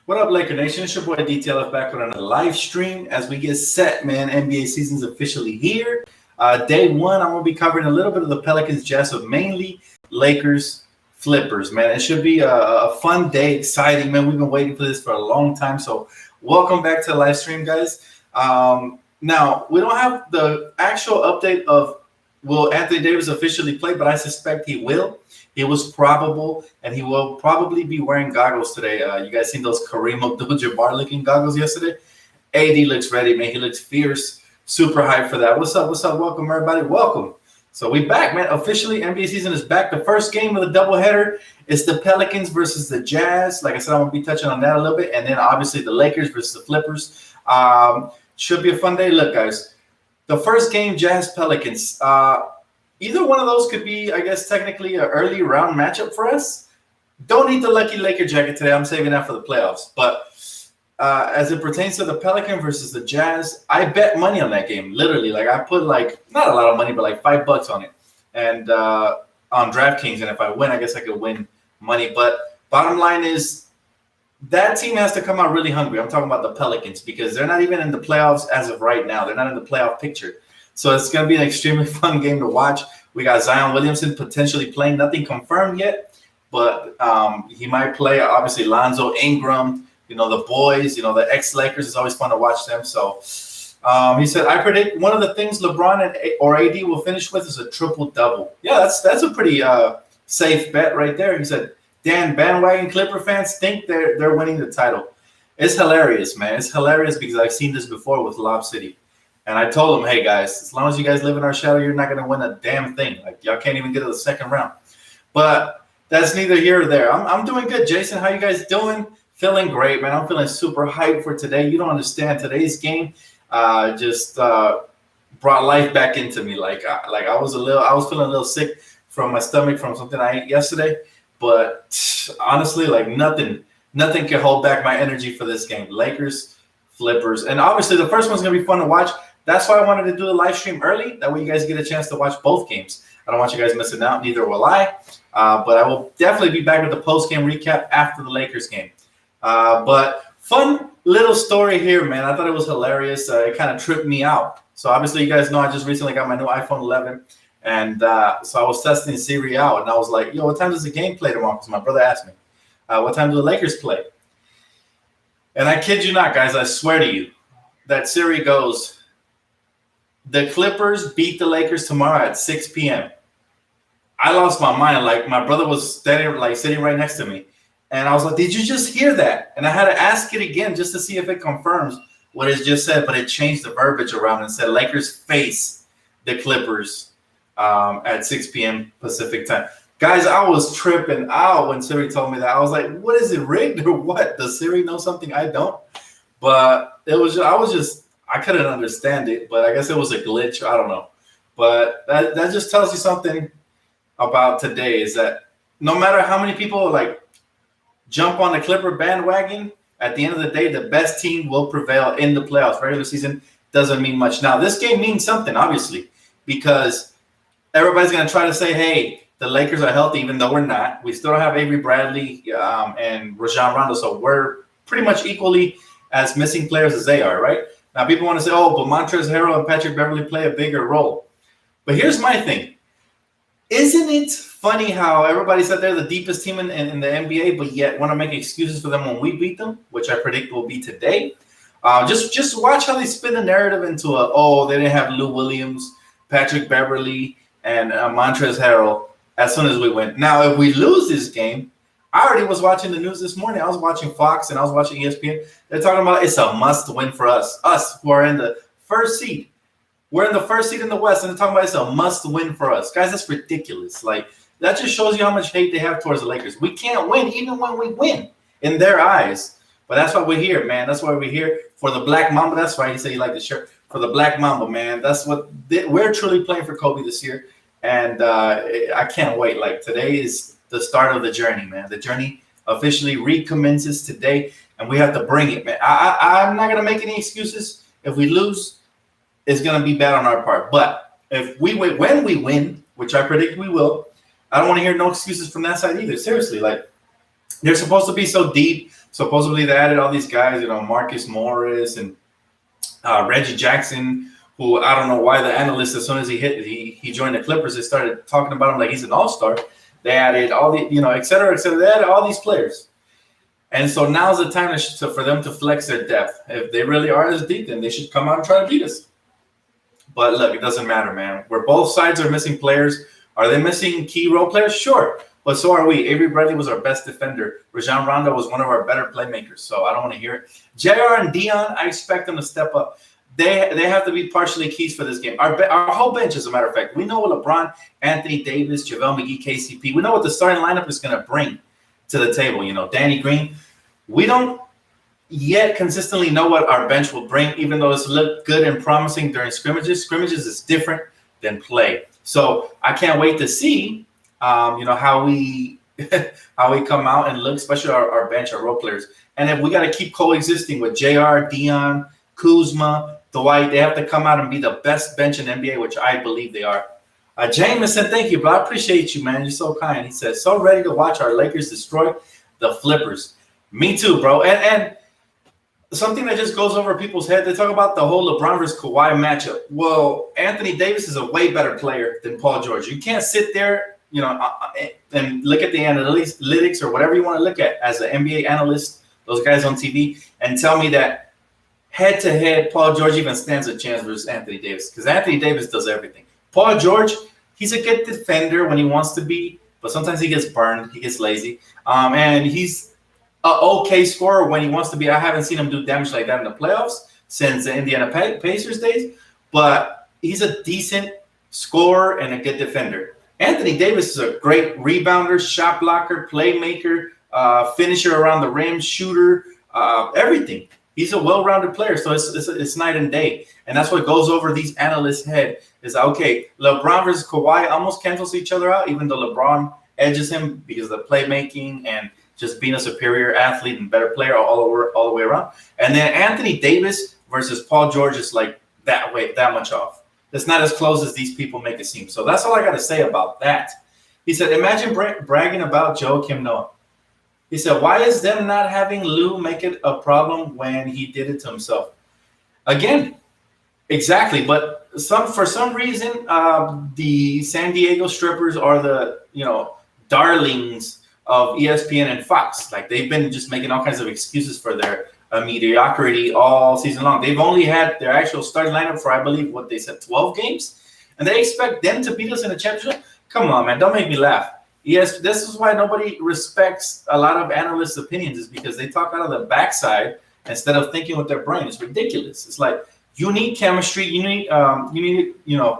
What up, Laker Nation? It's your boy DTLF back with another live stream as we get set, man. NBA season's officially here. Day one, I'm going to be covering a little bit of the Pelicans Jazz, but mainly Lakers Flippers, man. It should be a fun day, exciting, man. We've been waiting for this for a long time. So welcome back to the live stream, guys. Now, we don't have the actual update of will Anthony Davis officially play, but I suspect he will. It was probable, and he will probably be wearing goggles today. You guys seen those Kareem Abdul-Jabbar looking goggles yesterday? AD looks ready, man. He looks fierce. Super hyped for that. What's up? What's up? Welcome, everybody. Welcome. So we back, man. Officially, NBA season is back. The first game of the doubleheader is the Pelicans versus the Jazz. Like I said, I'm going to be touching on that a little bit. And then, obviously, the Lakers versus the Flippers. Should be a fun day. Look, guys, the first game, Jazz-Pelicans. Either one of those could be, I guess, technically an early round matchup for us. Don't need the lucky Laker jacket today. I'm saving that for the playoffs. But as it pertains to the Pelican versus the Jazz, I bet money on that game. Literally, like I put not a lot of money, but like $5 on it, and on DraftKings. And if I win, I guess I could win money. But bottom line is that team has to come out really hungry. I'm talking about the Pelicans because they're not even in the playoffs as of right now. They're not in the playoff picture. So it's going to be an extremely fun game to watch. We got Zion Williamson potentially playing. Nothing confirmed yet, but he might play. Obviously, Lonzo Ingram, the boys, the ex-Lakers. It's always fun to watch them. So he said, I predict one of the things LeBron or AD will finish with is a triple-double. Yeah, that's a pretty safe bet right there. He said, Dan, bandwagon Clipper fans think they're winning the title. It's hilarious, man. It's hilarious because I've seen this before with Lob City. And I told him, hey, guys, as long as you guys live in our shadow, you're not going to win a damn thing. Like, y'all can't even get to the second round. But that's neither here or there. I'm doing good. Jason, how you guys doing? Feeling great, man. I'm feeling super hyped for today. You don't understand. Today's game just brought life back into me. I was feeling a little sick from my stomach from something I ate yesterday. But honestly, nothing can hold back my energy for this game. Lakers, Flippers. And obviously, the first one's going to be fun to watch. That's why I wanted to do the live stream early. That way you guys get a chance to watch both games. I don't want you guys missing out. Neither will I. But I will definitely be back with the post-game recap after the Lakers game. But fun little story here, man. I thought it was hilarious. It kind of tripped me out. So obviously you guys know I just recently got my new iPhone 11. And so I was testing Siri out. And I was like, yo, what time does the game play tomorrow? Because my brother asked me. What time do the Lakers play? And I kid you not, guys. I swear to you that Siri goes, the Clippers beat the Lakers tomorrow at 6 p.m. I lost my mind. My brother was sitting right next to me. And I was like, did you just hear that? And I had to ask it again just to see if it confirms what it just said. But it changed the verbiage around and said Lakers face the Clippers at 6 p.m. Pacific time. Guys, I was tripping out when Siri told me that. I was like, what is it, rigged or what? Does Siri know something I don't? But I couldn't understand it, but I guess it was a glitch. I don't know. But that just tells you something about today is that no matter how many people jump on the Clipper bandwagon, at the end of the day, the best team will prevail in the playoffs. Regular season doesn't mean much. Now, this game means something, obviously, because everybody's going to try to say, hey, the Lakers are healthy, even though we're not. We still don't have Avery Bradley and Rajon Rondo, so we're pretty much equally as missing players as they are, right? Now, people want to say, oh, but Montrezl Harrell and Patrick Beverley play a bigger role. But here's my thing. Isn't it funny how everybody said they're the deepest team in the NBA, but yet want to make excuses for them when we beat them, which I predict will be today? Just watch how they spin the narrative into they didn't have Lou Williams, Patrick Beverley, and Montrezl Harrell as soon as we win. Now, if we lose this game, I already was watching the news this morning. I was watching Fox and I was watching ESPN. They're talking about it's a must win for us who are in the first seed. We're in the first seed in the West, and they're talking about it's a must win for us. Guys, that's ridiculous. That just shows you how much hate they have towards the Lakers. We can't win even when we win in their eyes. But that's why we're here, man. That's why we're here for the Black Mamba. That's why he said he liked the shirt. For the Black Mamba, man. That's what we're truly playing for Kobe this year. And I can't wait. Today is the start of the journey, man. The journey officially recommences today, and we have to bring it, man. I'm not going to make any excuses. If we lose, it's going to be bad on our part. But if we win, when we win, which I predict we will, I don't want to hear no excuses from that side either. Seriously, They're supposed to be so deep. Supposedly they added all these guys, Marcus Morris and Reggie Jackson, who I don't know why the analysts, as soon as he joined the Clippers, they started talking about him like he's an all-star. They added all the, et cetera, et cetera. They added all these players. And so now's the time for them to flex their depth. If they really are as deep, then they should come out and try to beat us. But look, it doesn't matter, man. Where both sides are missing players. Are they missing key role players? Sure. But so are we. Avery Bradley was our best defender. Rajon Rondo was one of our better playmakers. So I don't want to hear it. JR and Dion, I expect them to step up. They have to be partially keys for this game. Our whole bench, as a matter of fact, we know what LeBron, Anthony Davis, JaVale McGee, KCP, we know what the starting lineup is going to bring to the table. Danny Green. We don't yet consistently know what our bench will bring, even though it's looked good and promising during scrimmages. Scrimmages is different than play. So I can't wait to see, how we come out and look, especially our bench, our role players. And if we got to keep coexisting with JR, Dion, Kuzma, Dwight, they have to come out and be the best bench in the NBA, which I believe they are. Jameson, thank you, bro. I appreciate you, man. You're so kind. He says, so ready to watch our Lakers destroy the Flippers. Me too, bro. And something that just goes over people's head, they talk about the whole LeBron versus Kawhi matchup. Well, Anthony Davis is a way better player than Paul George. You can't sit there, and look at the analytics or whatever you want to look at as an NBA analyst, those guys on TV, and tell me that head-to-head, Paul George even stands a chance versus Anthony Davis, because Anthony Davis does everything. Paul George, he's a good defender when he wants to be, but sometimes he gets burned, he gets lazy, and he's an okay scorer when he wants to be. I haven't seen him do damage like that in the playoffs since the Indiana Pacers days, but he's a decent scorer and a good defender. Anthony Davis is a great rebounder, shot blocker, playmaker, finisher around the rim, shooter, everything. He's a well-rounded player, so it's night and day. And that's what goes over these analysts' head is, okay, LeBron versus Kawhi almost cancels each other out, even though LeBron edges him because of the playmaking and just being a superior athlete and better player all the way around. And then Anthony Davis versus Paul George is like that much off. It's not as close as these people make it seem. So that's all I got to say about that. He said, imagine bragging about Joakim Noah. He said, why is them not having Lou make it a problem when he did it to himself? Again, exactly. But for some reason, the San Diego strippers are the, darlings of ESPN and Fox. Like, they've been just making all kinds of excuses for their mediocrity all season long. They've only had their actual starting lineup for, I believe, what they said, 12 games. And they expect them to beat us in a championship? Come on, man. Don't make me laugh. Yes, this is why nobody respects a lot of analysts' opinions, is because they talk out of the backside instead of thinking with their brain. It's ridiculous. It's like, you need chemistry, you need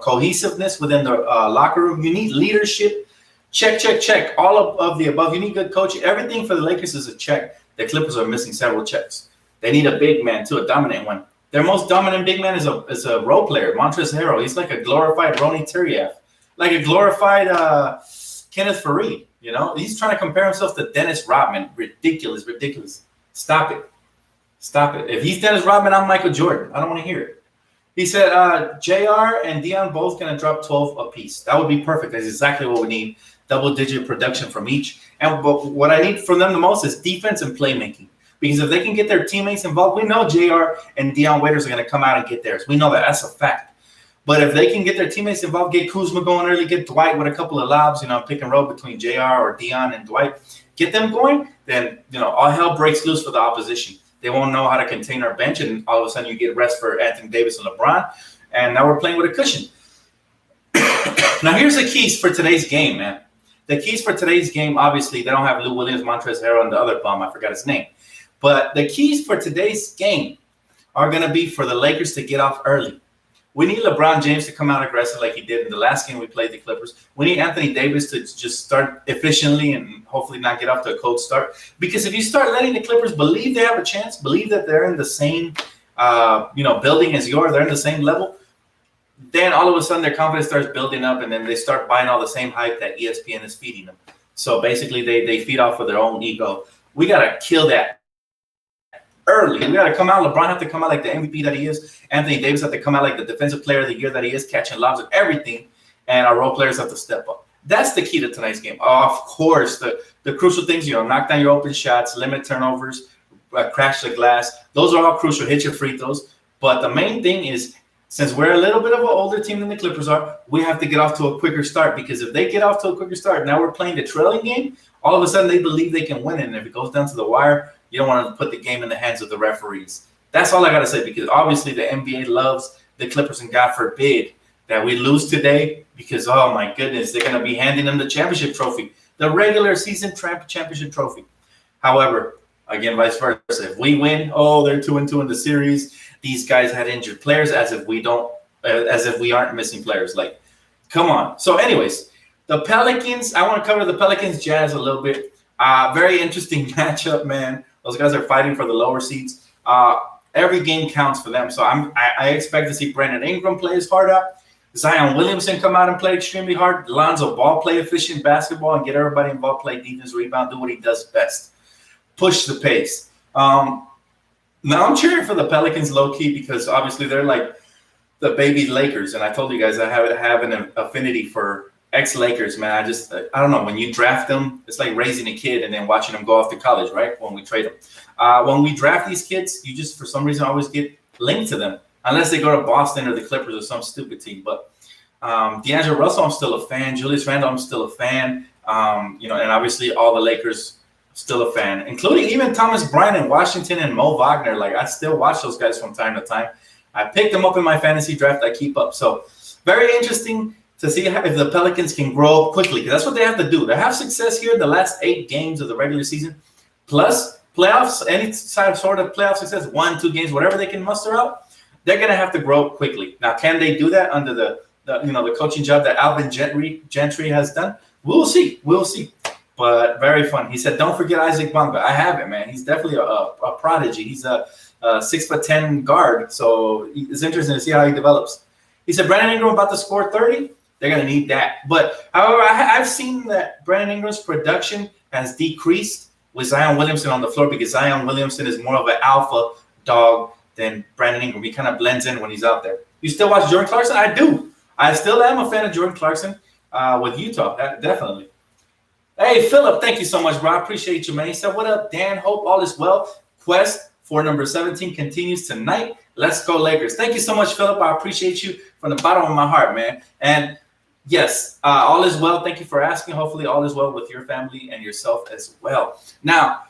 cohesiveness within the locker room, you need leadership. Check. All of the above. You need good coaching. Everything for the Lakers is a check. The Clippers are missing several checks. They need a big man too, a dominant one. Their most dominant big man is a role player, Montrezl Harrell. He's like a glorified Ronnie Turiaf, like a glorified Kenneth Faried, he's trying to compare himself to Dennis Rodman. Ridiculous. Stop it. If he's Dennis Rodman, I'm Michael Jordan. I don't want to hear it. He said, JR and Dion both going to drop 12 apiece. That would be perfect. That's exactly what we need. Double-digit production from each. But what I need from them the most is defense and playmaking. Because if they can get their teammates involved, we know JR and Dion Waiters are going to come out and get theirs. We know that. That's a fact. But if they can get their teammates involved, get Kuzma going early, get Dwight with a couple of lobs, pick and roll between JR or Dion and Dwight, get them going, then, all hell breaks loose for the opposition. They won't know how to contain our bench, and all of a sudden you get rest for Anthony Davis and LeBron, and now we're playing with a cushion. Now, here's the keys for today's game, man. The keys for today's game, obviously, they don't have Lou Williams, Montrezl Harrell, and the other bum. I forgot his name. But the keys for today's game are going to be for the Lakers to get off early. We need LeBron James to come out aggressive like he did in the last game we played the Clippers. We need Anthony Davis to just start efficiently and hopefully not get off to a cold start. Because if you start letting the Clippers believe they have a chance, believe that they're in the same building as yours, they're in the same level, then all of a sudden their confidence starts building up, and then they start buying all the same hype that ESPN is feeding them. So basically they feed off of their own ego. We got to kill that early. We got to come out. LeBron have to come out like the MVP that he is. Anthony Davis have to come out like the defensive player of the year that he is, catching lobs and everything. And our role players have to step up. That's the key to tonight's game. Of course, the crucial things, knock down your open shots, limit turnovers, crash the glass. Those are all crucial. Hit your free throws. But the main thing is, since we're a little bit of an older team than the Clippers are, we have to get off to a quicker start, because if they get off to a quicker start, now we're playing the trailing game, all of a sudden they believe they can win it. And if it goes down to the wire, you don't want to put the game in the hands of the referees. That's all I got to say, because obviously the NBA loves the Clippers, and God forbid that we lose today, because, oh, my goodness, they're going to be handing them the championship trophy, the regular season championship trophy. However, again, vice versa. If we win, they're 2-2 in the series. These guys had injured players, as if we aren't missing players. Like, come on. So, anyways, the Pelicans. I want to cover the Pelicans Jazz a little bit. Very interesting matchup, man. Those guys are fighting for the lower seeds. Every game counts for them. So I expect to see Brandon Ingram play his heart out. Zion Williamson come out and play extremely hard. Lonzo Ball play efficient basketball and get everybody involved, play defense, rebound, do what he does best. Push the pace. Now I'm cheering for the Pelicans low-key, because obviously they're like the baby Lakers. And I told you guys I have an affinity for ex-Lakers, man. I don't know. When you draft them, it's like raising a kid and then watching them go off to college, right? When we trade them. When we draft these kids, you just, for some reason, always get linked to them. Unless they go to Boston or the Clippers or some stupid team. But D'Angelo Russell, I'm still a fan. Julius Randle, I'm still a fan. And obviously all the Lakers, still a fan, including even Thomas Bryant in Washington and Mo Wagner. Like, I still watch those guys from time to time. I picked them up in my fantasy draft. I keep up. So very interesting to see if the Pelicans can grow up quickly, because that's what they have to do. They have success here in the last 8 games of the regular season, plus playoffs, any sort of playoff success, 1-2 games, whatever they can muster out. They're going to have to grow up quickly. Now, can they do that under the coaching job that Alvin Gentry has done? We'll see. But very fun. He said, don't forget Isaac Bonga. I have it, man. He's definitely a prodigy. He's a 6'10" guard. So it's interesting to see how he develops. He said, Brandon Ingram about to score 30. They're going to need that. But, however, I've seen that Brandon Ingram's production has decreased with Zion Williamson on the floor, because Zion Williamson is more of an alpha dog than Brandon Ingram. He kind of blends in when he's out there. You still watch Jordan Clarkson? I do. I still am a fan of Jordan Clarkson with Utah, definitely. Hey, Philip, thank you so much, bro. I appreciate you, man. He said, what up, Dan? Hope all is well. Quest for number 17 continues tonight. Let's go, Lakers. Thank you so much, Philip. I appreciate you from the bottom of my heart, man. And yes, all is well. Thank you for asking. Hopefully all is well with your family and yourself as well. Now,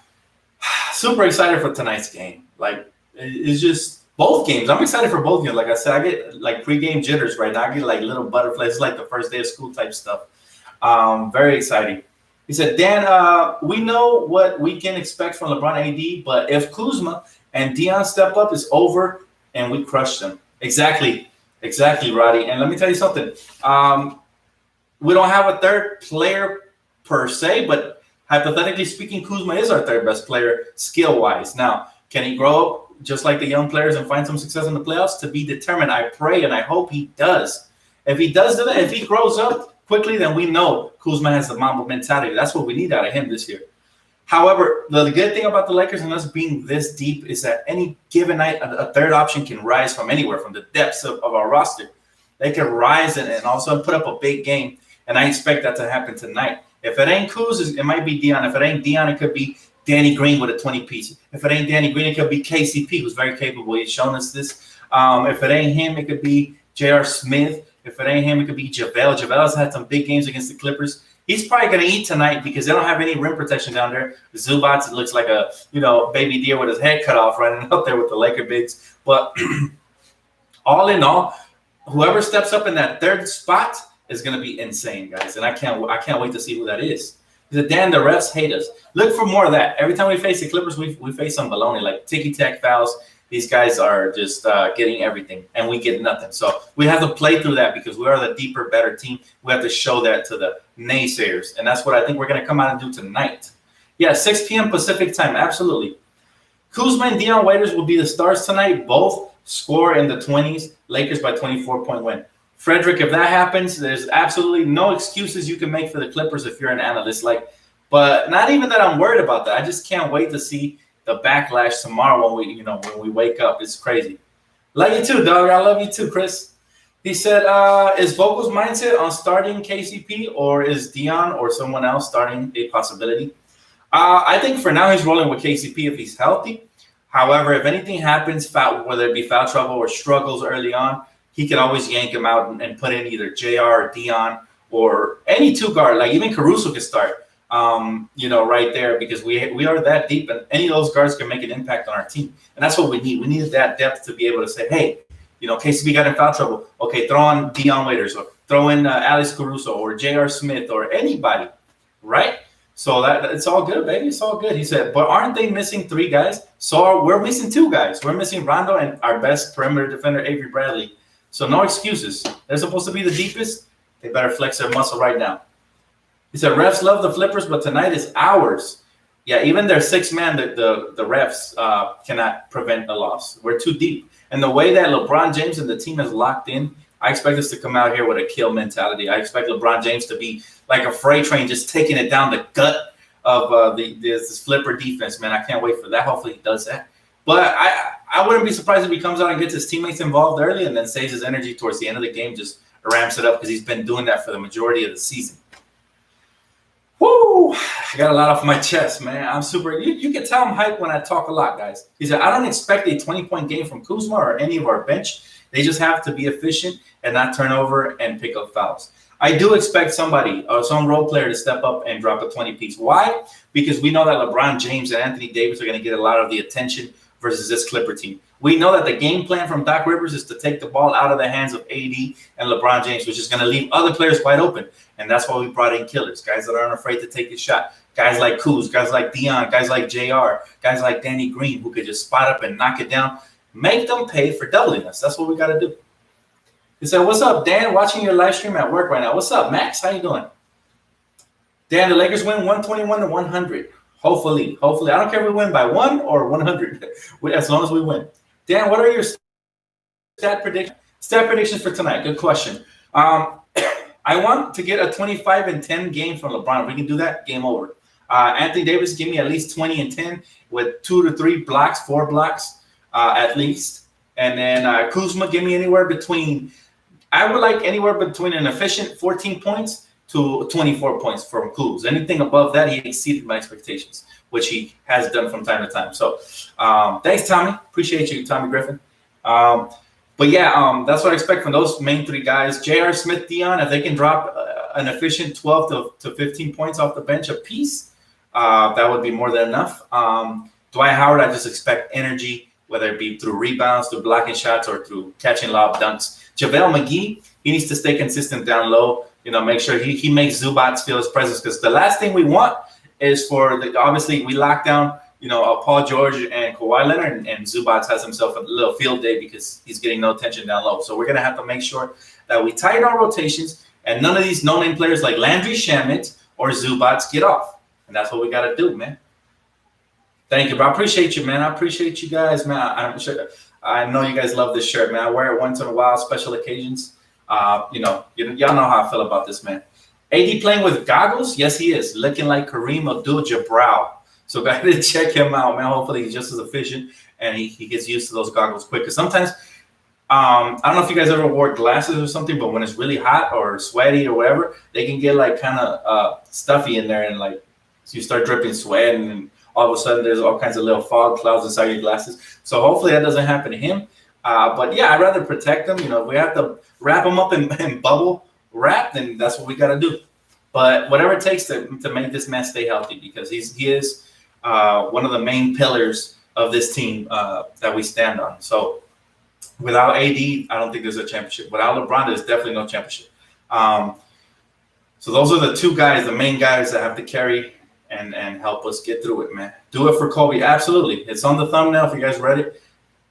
super excited for tonight's game. Like, it's just both games. I'm excited for both games. Like I said, I get like pregame jitters right now. I get like little butterflies. It's like the first day of school type stuff. Very exciting. He said, Dan, we know what we can expect from LeBron AD, but if Kuzma and Dion step up, it's over and we crush them. Exactly, Roddy. And let me tell you something. We don't have a third player per se, but hypothetically speaking, Kuzma is our third best player skill-wise. Now, can he grow up just like the young players and find some success in the playoffs? To be determined. I pray and I hope he does. If he does do that, if he grows up quickly, then we know Kuzma has the Mamba mentality. That's what we need out of him this year. However, the good thing about the Lakers and us being this deep is that any given night, a third option can rise from anywhere, from the depths of our roster. They can rise and also put up a big game, and I expect that to happen tonight. If it ain't Kuz, it might be Dion. If it ain't Dion, it could be Danny Green with a 20-piece. If it ain't Danny Green, it could be KCP, who's very capable. He's shown us this. If it ain't him, it could be J.R. Smith. If it ain't him, it could be JaVale. JaVale's had some big games against the Clippers. He's probably going to eat tonight because they don't have any rim protection down there. Zubats looks like a, baby deer with his head cut off running up there with the Laker bigs. But all in all, whoever steps up in that third spot is going to be insane, guys. And I can't wait to see who that is. He said, Dan, the refs hate us. Look for more of that. Every time we face the Clippers, we face some baloney, like ticky-tack fouls. These guys are just getting everything, and we get nothing. So we have to play through that because we are the deeper, better team. We have to show that to the naysayers, and that's what I think we're going to come out and do tonight. Yeah, 6 p.m. Pacific time, absolutely. Kuzma and Dion Waiters will be the stars tonight. Both score in the 20s. Lakers by 24-point win. Frederick, if that happens, there's absolutely no excuses you can make for the Clippers if you're an analyst. But not even that I'm worried about that. I just can't wait to see the backlash tomorrow when we wake up. It's crazy. Love you too, dog. I love you too, Chris. He said, is Vogel's mindset on starting KCP, or is Dion or someone else starting a possibility? I think for now he's rolling with KCP if he's healthy. However, if anything happens, whether it be foul trouble or struggles early on, he can always yank him out and put in either JR or Dion or any two guard. Like even Caruso could start, right there, because we are that deep, and any of those guards can make an impact on our team. And that's what we need. We needed that depth to be able to say, hey, KCP got in foul trouble. Okay, throw on Dion Waiters or throw in Alex Caruso or J.R. Smith or anybody, right? So that it's all good, baby. It's all good. He said, but aren't they missing 3 guys? So we're missing 2 guys. We're missing Rondo and our best perimeter defender, Avery Bradley. So no excuses. They're supposed to be the deepest. They better flex their muscle right now. He said, refs love the flippers, but tonight is ours. Yeah, even their 6-man, the refs cannot prevent a loss. We're too deep. And the way that LeBron James and the team is locked in, I expect us to come out here with a kill mentality. I expect LeBron James to be like a freight train, just taking it down the gut of this flipper defense, man. I can't wait for that. Hopefully he does that. But I wouldn't be surprised if he comes out and gets his teammates involved early and then saves his energy towards the end of the game, just ramps it up, because he's been doing that for the majority of the season. Woo! I got a lot off my chest, man. I'm super. You can tell I'm hyped when I talk a lot, guys. He said, I don't expect a 20-point game from Kuzma or any of our bench. They just have to be efficient and not turn over and pick up fouls. I do expect somebody or some role player to step up and drop a 20-piece. Why? Because we know that LeBron James and Anthony Davis are going to get a lot of the attention versus this Clipper team. We know that the game plan from Doc Rivers is to take the ball out of the hands of AD and LeBron James, which is going to leave other players wide open. And that's why we brought in killers, guys that aren't afraid to take a shot. Guys like Kuz, guys like Dion, guys like JR, guys like Danny Green, who could just spot up and knock it down. Make them pay for doubling us. That's what we got to do. He said, what's up, Dan? Watching your live stream at work right now. What's up, Max? How you doing? Dan, the Lakers win 121-100. Hopefully. I don't care if we win by 1 or 100, as long as we win. Dan, what are your stat predictions for tonight? Good question. I want to get a 25-10 game from LeBron. If we can do that, game over. Anthony Davis, give me at least 20-10 with 2 to 3 blocks, 4 blocks at least. And then Kuzma, give me anywhere between – I would like anywhere between an efficient 14 points to 24 points from Kuz. Anything above that, he exceeded my expectations, which he has done from time to time. So thanks, Tommy. Appreciate you, Tommy Griffin. But yeah, that's what I expect from those main 3 guys. J.R. Smith, Dion, if they can drop an efficient 12 to 15 points off the bench apiece, that would be more than enough. Dwight Howard, I just expect energy, whether it be through rebounds, through blocking shots, or through catching lob dunks. JaVale McGee, he needs to stay consistent down low. Make sure he makes Zubats feel his presence, because the last thing we want is for obviously we lock down, Paul George and Kawhi Leonard, and Zubats has himself a little field day because he's getting no attention down low. So we're going to have to make sure that we tighten our rotations and none of these no-name players like Landry Shamet or Zubats get off. And that's what we got to do, man. Thank you, bro. I appreciate you, man. I appreciate you guys, man. I'm sure. I know you guys love this shirt, man. I wear it once in a while, special occasions. Y'all know how I feel about this, man. AD playing with goggles? Yes, he is. Looking like Kareem Abdul-Jabbar. So go ahead and check him out, man. Hopefully he's just as efficient and he gets used to those goggles quick. Because sometimes, I don't know if you guys ever wore glasses or something, but when it's really hot or sweaty or whatever, they can get like kind of stuffy in there, and like so you start dripping sweat, and all of a sudden there's all kinds of little fog clouds inside your glasses. So hopefully that doesn't happen to him. But yeah, I'd rather protect them. If we have to wrap them up in bubble wrap, then that's what we got to do. But whatever it takes to make this man stay healthy, because he is one of the main pillars of this team that we stand on. So without AD, I don't think there's a championship. Without LeBron, there's definitely no championship. So those are the 2 guys, the main guys that have to carry and help us get through it, man. Do it for Kobe. Absolutely. It's on the thumbnail if you guys read it.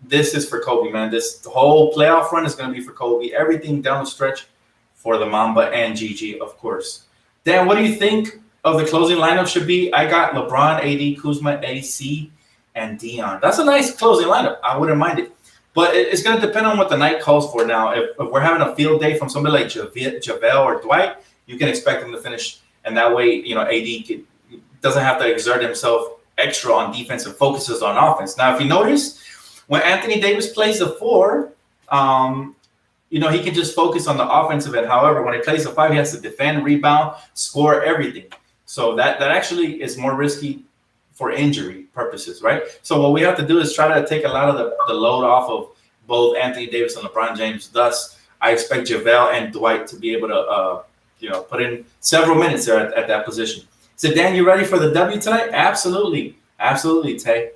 This is for Kobe, man. The whole playoff run is going to be for Kobe. Everything down the stretch for the Mamba and Gigi, of course. Dan, what do you think of the closing lineup should be? I got LeBron, AD, Kuzma, AC, and Dion. That's a nice closing lineup. I wouldn't mind it. But it's going to depend on what the night calls for now. If we're having a field day from somebody like JaVale or Dwight, you can expect them to finish. And that way, AD doesn't have to exert himself extra on defense and focuses on offense. Now, if you notice, when Anthony Davis plays the 4, he can just focus on the offensive end. However, when he plays the 5, he has to defend, rebound, score, everything. So that actually is more risky for injury purposes, right? So what we have to do is try to take a lot of the load off of both Anthony Davis and LeBron James. Thus, I expect JaVale and Dwight to be able to, put in several minutes there at that position. So, Dan, you ready for the W tonight? Absolutely. Absolutely, Tay.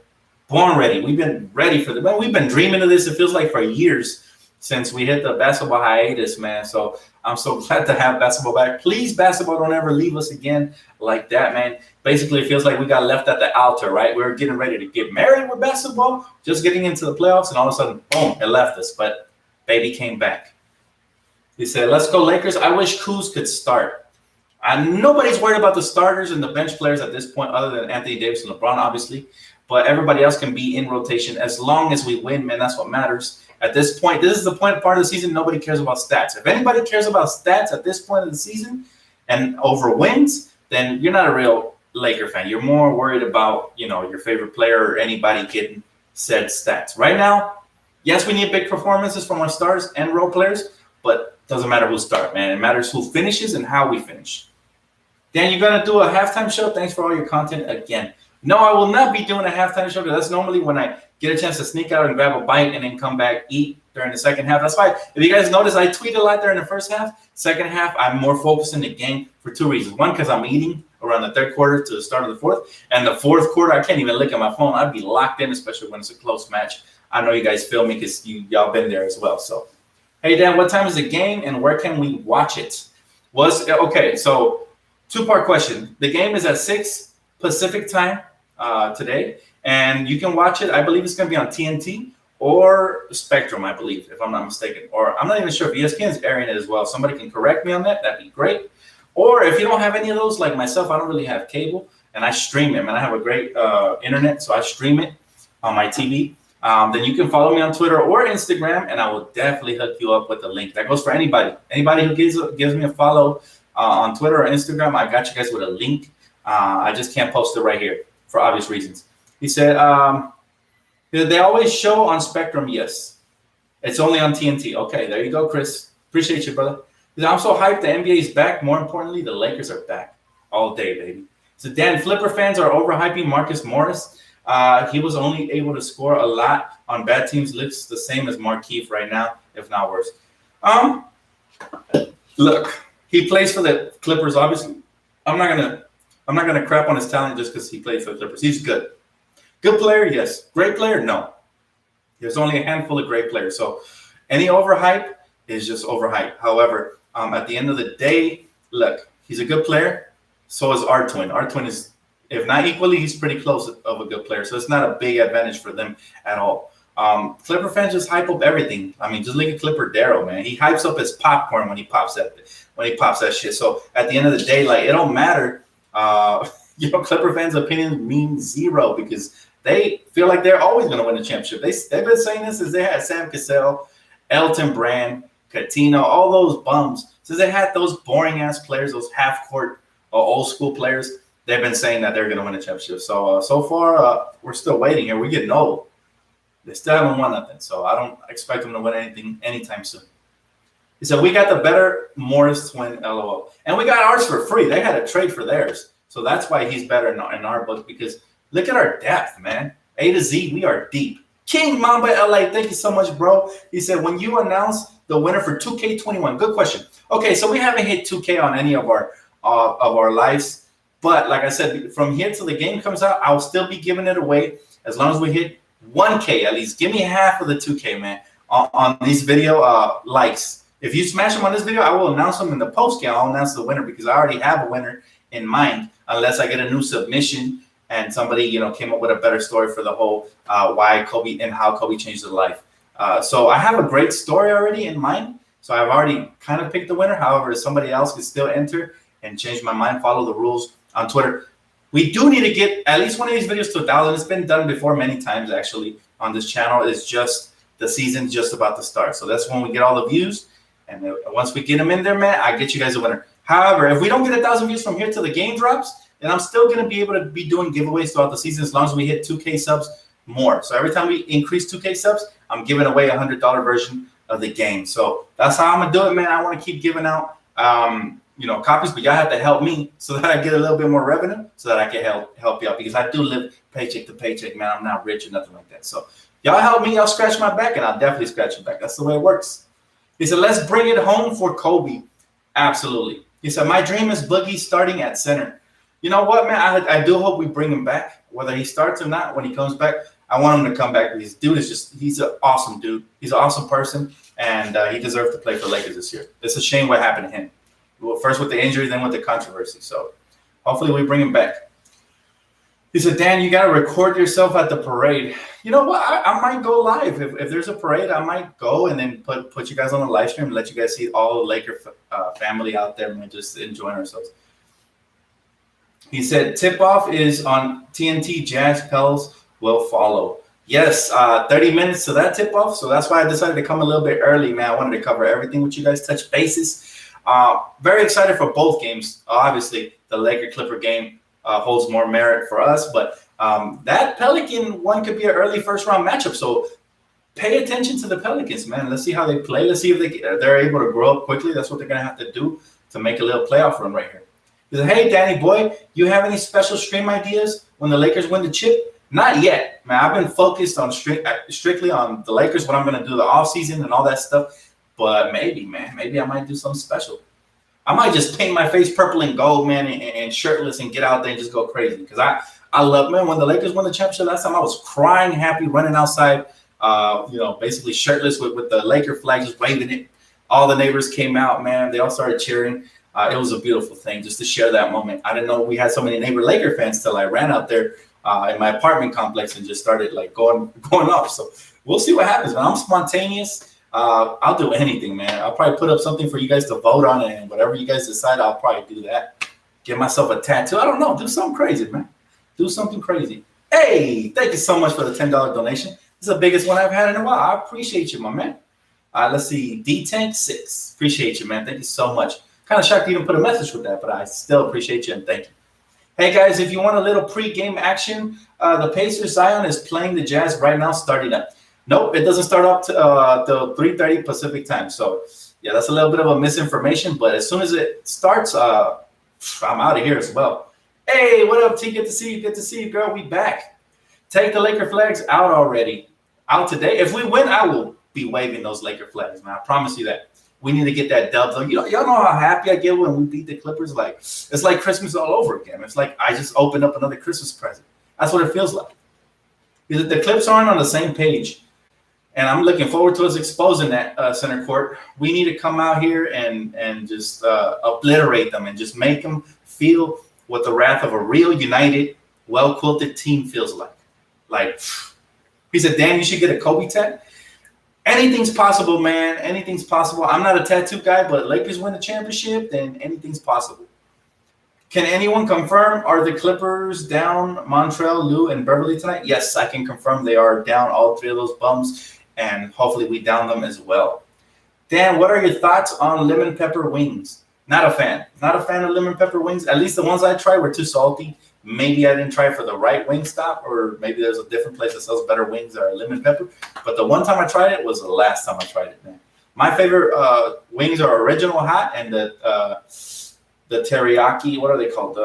Born ready. We've been ready for we've been dreaming of this. It feels like for years since we hit the basketball hiatus, man. So I'm so glad to have basketball back. Please, basketball, don't ever leave us again like that, man. Basically, it feels like we got left at the altar, right? We were getting ready to get married with basketball, just getting into the playoffs, and all of a sudden, boom, it left us. But baby came back. He said, let's go Lakers. I wish Kuz could start. Nobody's worried about the starters and the bench players at this point other than Anthony Davis and LeBron, obviously. But everybody else can be in rotation as long as we win, man. That's what matters. At this point, this is the part of the season nobody cares about stats. If anybody cares about stats at this point of the season and over wins, then you're not a real Laker fan. You're more worried about, your favorite player or anybody getting said stats. Right now, yes, we need big performances from our stars and role players, but it doesn't matter who starts, man. It matters who finishes and how we finish. Dan, you're going to do a halftime show? Thanks for all your content again. No, I will not be doing a halftime show because that's normally when I get a chance to sneak out and grab a bite and then come back, eat during the second half. That's why, if you guys notice, I tweet a lot during the first half. Second half, I'm more focused in the game for 2 reasons. One, because I'm eating around the third quarter to the start of the fourth. And the fourth quarter, I can't even look at my phone. I'd be locked in, especially when it's a close match. I know you guys feel me because y'all been there as well. So, hey, Dan, what time is the game and where can we watch it? Okay, so 2-part question. The game is at 6 Pacific time today, and you can watch it. I believe it's going to be on TNT or Spectrum, I believe, if I'm not mistaken. Or I'm not even sure if ESPN is airing it as well. Somebody can correct me on that. That'd be great. Or if you don't have any of those, like myself, I don't really have cable, and I stream it. And I have a great internet, so I stream it on my TV. Then you can follow me on Twitter or Instagram, and I will definitely hook you up with the link. That goes for anybody. Anybody who gives me a follow on Twitter or Instagram, I got you guys with a link. I just can't post it right here for obvious reasons. He said, they always show on Spectrum. Yes. It's only on TNT. Okay, there you go, Chris. Appreciate you, brother. I'm so hyped the NBA is back. More importantly, the Lakers are back all day, baby. So, Dan, Flipper fans are overhyping Marcus Morris. He was only able to score a lot on bad teams. Looks the same as Markieff right now, if not worse. Look, he plays for the Clippers. Obviously, I'm not gonna crap on his talent just because he plays for the Clippers. He's good. Good player, yes. Great player, no. There's only a handful of great players. So any overhype is just overhype. However, at the end of the day, look, he's a good player. So is our twin. Our twin is, if not equally, he's pretty close of a good player. So it's not a big advantage for them at all. Clipper fans just hype up everything. I mean, just look at Clipper Darrow, man. He hypes up his popcorn when he pops that shit. So at the end of the day, like, it don't matter. Clipper fans' opinions mean zero because they feel like they're always going to win the championship. They've been saying this since they had Sam Cassell, Elton Brand, Catino, all those bums. Since they had those boring-ass players, those half-court old-school players, they've been saying that they're going to win a championship. So far, we're still waiting here. We're getting old. They still haven't won nothing, so I don't expect them to win anything anytime soon. He said, we got the better Morris twin, LOL. And we got ours for free. They had a trade for theirs. So that's why he's better in our book, because look at our depth, man. A to Z, we are deep. King Mamba LA, thank you so much, bro. He said, when you announce the winner for 2K21, good question. Okay, so we haven't hit 2K on any of our lives. But like I said, from here till the game comes out, I'll still be giving it away as long as we hit 1K at least. Give me half of the 2K, man, on these video likes. If you smash them on this video, I will announce them in the post game. I'll announce the winner because I already have a winner in mind, unless I get a new submission and somebody, came up with a better story for the whole why Kobe and how Kobe changed his life. So I have a great story already in mind. So I've already kind of picked the winner. However, if somebody else can still enter and change my mind, follow the rules on Twitter. We do need to get at least one of these videos to 1,000. It's been done before many times, actually, on this channel. It's just the season's just about to start. So that's when we get all the views. And once we get them in there, man, I get you guys a winner. However, if we don't get 1,000 views from here till the game drops, then I'm still going to be able to be doing giveaways throughout the season as long as we hit 2K subs more. So every time we increase 2K subs, I'm giving away a $100 version of the game. So that's how I'm gonna do it, man. I want to keep giving out copies, but y'all have to help me so that I get a little bit more revenue so that I can help you out, because I do live paycheck to paycheck, man. I'm not rich or nothing like that. So y'all help me, y'all scratch my back, and I'll definitely scratch your back. That's the way it works. He said, let's bring it home for Kobe. Absolutely. He said, my dream is Boogie starting at center. You know what, man? I do hope we bring him back, whether he starts or not. When he comes back, I want him to come back. This dude is he's an awesome dude. He's an awesome person, and he deserves to play for Lakers this year. It's a shame what happened to him. Well, first with the injury, then with the controversy. So hopefully we bring him back. He said, Dan, you got to record yourself at the parade. You know what? I might go live. If there's a parade, I might go and then put you guys on the live stream and let you guys see all the Laker family out there, man, just enjoying ourselves. He said, tip-off is on TNT. Jazz Pels will follow. Yes, 30 minutes to that tip-off. So that's why I decided to come a little bit early, man. I wanted to cover everything with you guys, touch bases. Very excited for both games. Obviously, the Laker-Clipper game holds more merit for us, but that Pelican one could be an early first-round matchup. So pay attention to the Pelicans, man. Let's see how they play. Let's see if they're able to grow up quickly. That's what they're going to have to do to make a little playoff run right here. He said, hey, Danny boy, you have any special stream ideas when the Lakers win the chip? Not yet, man. I've been focused on strictly on the Lakers, what I'm going to do the offseason and all that stuff. But maybe, man, maybe I might do something special. I might just paint my face purple and gold, man, and shirtless and get out there and just go crazy. Because I love, man, when the Lakers won the championship last time, I was crying happy, running outside, basically shirtless with the Laker flag, just waving it. All the neighbors came out, man. They all started cheering. It was a beautiful thing just to share that moment. I didn't know we had so many neighbor Laker fans till I ran out there in my apartment complex and just started like going off. So we'll see what happens, man. I'm spontaneous. I'll do anything, man. I'll probably put up something for you guys to vote on, and whatever you guys decide, I'll probably do that. Get myself a tattoo. I don't know. Do something crazy, man. Do something crazy. Hey, thank you so much for the $10 donation. This is the biggest one I've had in a while. I appreciate you, my man. Let's see. D-Tank6. Appreciate you, man. Thank you so much. Kind of shocked you even put a message with that, but I still appreciate you and thank you. Hey, guys, if you want a little pre-game action, the Pacers Zion is playing the Jazz right now, starting up. Nope, it doesn't start up till 3:30 Pacific time. So, yeah, that's a little bit of a misinformation, but as soon as it starts, I'm out of here as well. Hey, what up, T? Good to see you. Good to see you, girl. We back. Take the Laker flags out already. Out today. If we win, I will be waving those Laker flags, man. I promise you that. We need to get that dub. Y'all know how happy I get when we beat the Clippers. Like, it's like Christmas all over again. It's like I just opened up another Christmas present. That's what it feels like. Because the Clips aren't on the same page. And I'm looking forward to us exposing that center court. We need to come out here and just obliterate them and just make them feel what the wrath of a real, united, well-quilted team feels like. Like, he said, Dan, you should get a Kobe tat. Anything's possible, man. Anything's possible. I'm not a tattoo guy, but Lakers win the championship, then anything's possible. Can anyone confirm, are the Clippers down Montrell, Lou, and Beverly tonight? Yes, I can confirm they are down all three of those bums, and hopefully we down them as well. Dan, what are your thoughts on lemon pepper wings? Not a fan. Not a fan of lemon pepper wings. At least the ones I tried were too salty. Maybe I didn't try it for the right wing stop, or maybe there's a different place that sells better wings that are lemon pepper. But the one time I tried it was the last time I tried it, man. My favorite wings are original hot and the teriyaki. What are they called?